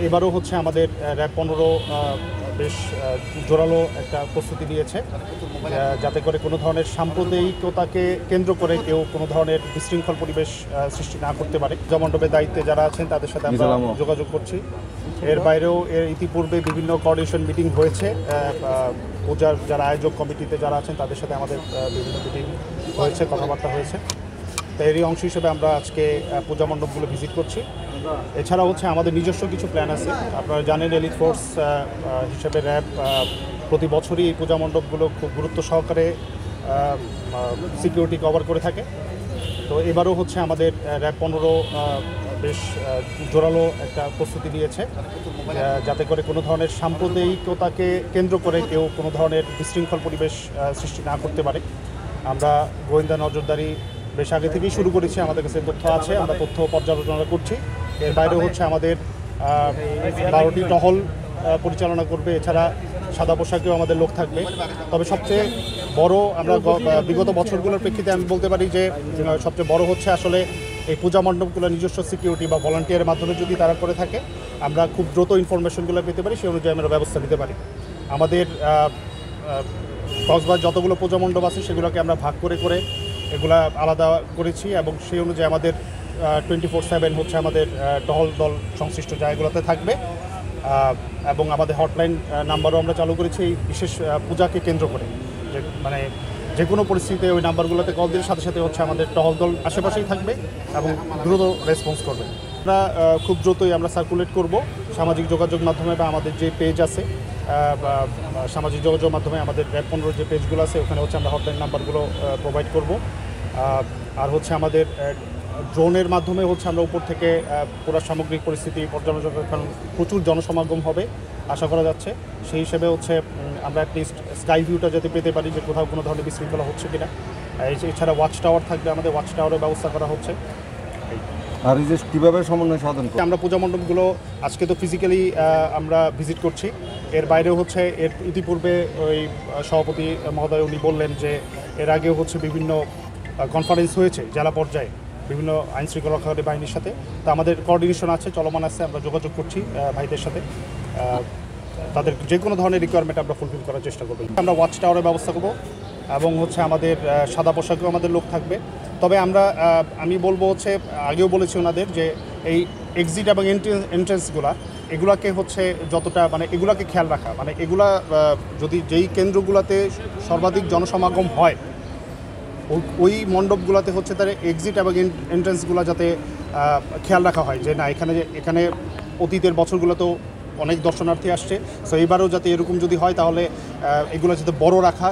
এবারও হচ্ছে আমাদের র্যাব 15 বেশ জোরালো একটা প্রস্তুতি নিয়েছে, যাতে করে কোনো ধরনের সাম্প্রদায়িকতাকে কেন্দ্র করে কেউ কোনো ধরনের বিশৃঙ্খল পরিবেশ সৃষ্টি না করতে পারে। পূজা মণ্ডপের দায়িত্বে যারা আছেন তাদের সাথে আমরা যোগাযোগ করছি। এর বাইরেও ইতিপূর্বে বিভিন্ন কোঅর্ডিনেশন মিটিং হয়েছে। পূজার যারা আয়োজক কমিটিতে যারা আছেন তাদের সাথে আমাদের বিভিন্ন মিটিং হয়েছে, কথাবার্তা হয়েছে। তো এরই অংশ হিসেবে আমরা আজকে পূজা মণ্ডপগুলো ভিজিট করছি। এছাড়া হচ্ছে আমাদের নিজস্ব কিছু প্ল্যান আছে। আপনারা জানেন এলিট ফোর্স হিসেবে র্যাব প্রতি বছরই এই পূজা মণ্ডপগুলো খুব গুরুত্ব সহকারে সিকিউরিটি কভার করে থাকে। তো এবারও হচ্ছে আমাদের র্যাব 15 বেশ জোরালো একটা প্রস্তুতি নিয়েছে, যাতে করে কোনো ধরনের সাম্প্রদায়িকতাকে কেন্দ্র করে কেউ কোনো ধরনের বিশৃঙ্খল পরিবেশ সৃষ্টি না করতে পারে। আমরা গোয়েন্দা নজরদারি বেশ আগে থেকেই শুরু করেছি, আমাদের কাছে তথ্য আছে, আমরা তথ্য পর্যালোচনা করছি। এর বাইরেও হচ্ছে আমাদের 12টি টহল পরিচালনা করবে। এছাড়া সাদা পোশাকেও আমাদের লোক থাকবে। তবে সবচেয়ে বড় আমরা বিগত বছরগুলোর প্রেক্ষিতে আমি বলতে পারি যে সবচেয়ে বড় হচ্ছে আসলে এই পূজা মণ্ডপগুলো নিজস্ব সিকিউরিটি বা ভলান্টিয়ারের মাধ্যমে যদি তারা করে থাকে, আমরা খুব দ্রুত ইনফরমেশনগুলো পেতে পারি, সেই অনুযায়ী আমরা ব্যবস্থা নিতে পারি। আমাদের কক্সবাজার যতগুলো পূজা মণ্ডপ আছে সেগুলোকে আমরা ভাগ করে করে এগুলা আলাদা করেছি, এবং সেই অনুযায়ী আমাদের 24/7 হচ্ছে আমাদের টহল দল সংশ্লিষ্ট জায়গাগুলোতে থাকবে। এবং আমাদের হটলাইন নাম্বারও আমরা চালু করেছি এই বিশেষ পূজাকে কেন্দ্র করে, যে মানে যে কোনো পরিস্থিতিতে ওই নাম্বারগুলোতে কল দিলে সাথে সাথে হচ্ছে আমাদের টহল দল আশেপাশেই থাকবে এবং দ্রুত রেসপন্স করবে। আমরা খুব দ্রুতই আমরা সার্কুলেট করব সামাজিক যোগাযোগ মাধ্যমে, বা আমাদের যে পেজ আছে সামাজিক যোগাযোগ মাধ্যমে আমাদের র্যাব 15 যে পেজগুলো আছে ওখানে হচ্ছে আমরা হটলাইন নাম্বারগুলো প্রোভাইড করব। আর হচ্ছে আমাদের ড্রোনের মাধ্যমে হচ্ছে আমরা উপর থেকে পুরো সামগ্রিক পরিস্থিতি পর্যালোচনা, কারণ প্রচুর জনসমাগম হবে আশা করা যাচ্ছে, সেই হিসেবে হচ্ছে আমরা অ্যাটলিস্ট স্কাই ভিউটা যাতে পেতে পারি যে কোথাও কোনো ধরনের বিশৃঙ্খলা হচ্ছে কিনা। এছাড়া ওয়াচ টাওয়ার থাকবে, আমাদের ওয়াচ টাওয়ারের ব্যবস্থা করা হচ্ছে। আর এই যে কীভাবে সমন্বয় সাধন আমরা পূজা মণ্ডপগুলো আজকে তো ফিজিক্যালি আমরা ভিজিট করছি, এর বাইরেও হচ্ছে এর ইতিপূর্বে ওই সভাপতি মহোদয় উনি বললেন যে এর আগেও হচ্ছে বিভিন্ন কনফারেন্স হয়েছে জেলা পর্যায়ে বিভিন্ন আইন শৃঙ্খলা রক্ষাকারী বাহিনীর সাথে। তো আমাদের কোঅর্ডিনেশন আছে, চলমান আছে, আমরা যোগাযোগ করছি ভাইদের সাথে। তাদের যে কোনো ধরনের রিকোয়ারমেন্ট আমরা ফুলফিল করার চেষ্টা করব। আমরা ওয়াচ টাওয়ারের ব্যবস্থা করব এবং হচ্ছে আমাদের সাদা পোশাকেও আমাদের লোক থাকবে। তবে আমি বলবো হচ্ছে আগেও বলেছি ওনাদের যে এই এক্সিট এবং এগুলাকে হচ্ছে যতটা মানে এগুলাকে খেয়াল রাখা, মানে এগুলা যদি যেই কেন্দ্রগুলোতে সর্বাধিক জনসমাগম হয় ওই মণ্ডপগুলোতে হচ্ছে তার এক্সিট এবং এন্ট্রেন্সগুলো যাতে খেয়াল রাখা হয়, যে না এখানে অতীতের বছরগুলোতেও অনেক দর্শনার্থী আসছে, সো এবারও যাতে এরকম যদি হয় তাহলে এগুলো যাতে বড় রাখা,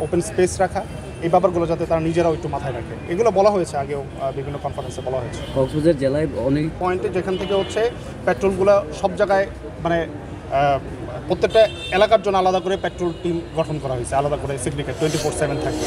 ওপেন স্পেস রাখা, এই ব্যাপারগুলো যাতে তারা নিজেরাও একটু মাথায় রাখে, এগুলো বলা হয়েছে আগেও বিভিন্ন কনফারেন্সে বলা হয়েছে। কক্সবাজার জেলায় অনেক পয়েন্টে যেখান থেকে হচ্ছে পেট্রোলগুলো সব জায়গায় মানে প্রত্যেকটা এলাকার জন্য আলাদা করে পেট্রোল টিম গঠন করা হয়েছে, আলাদা করে সিগনিফিকেন্ট 24/7 থাকবে।